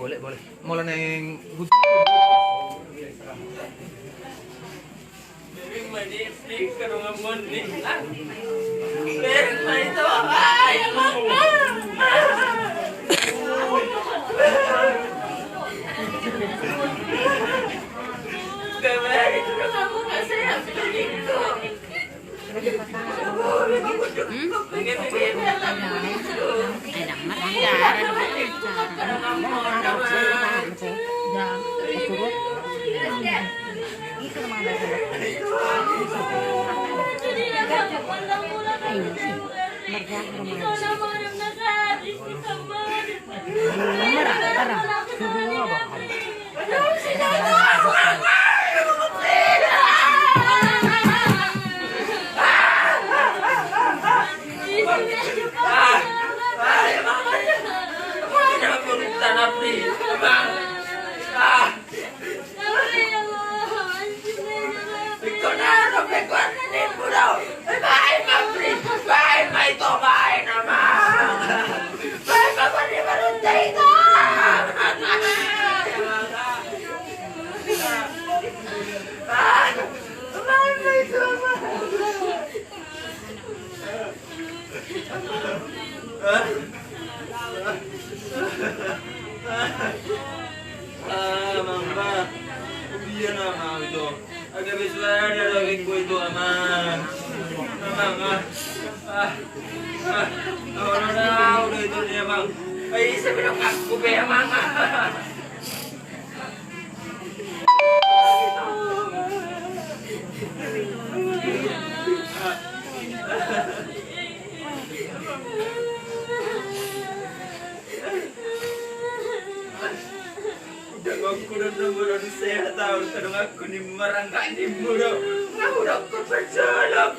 Boleh, boleh. Mau neng Mama, ubiyan na mama ito. Agabiswara na laging ko ito, ama. Mama, ano na ulo ito niya, mama. Ay, sabi ng kakko ba, mama. Aku udah nomor sehat tahu, kadang aku ni merangkak di muda, aku udah kepercayaan,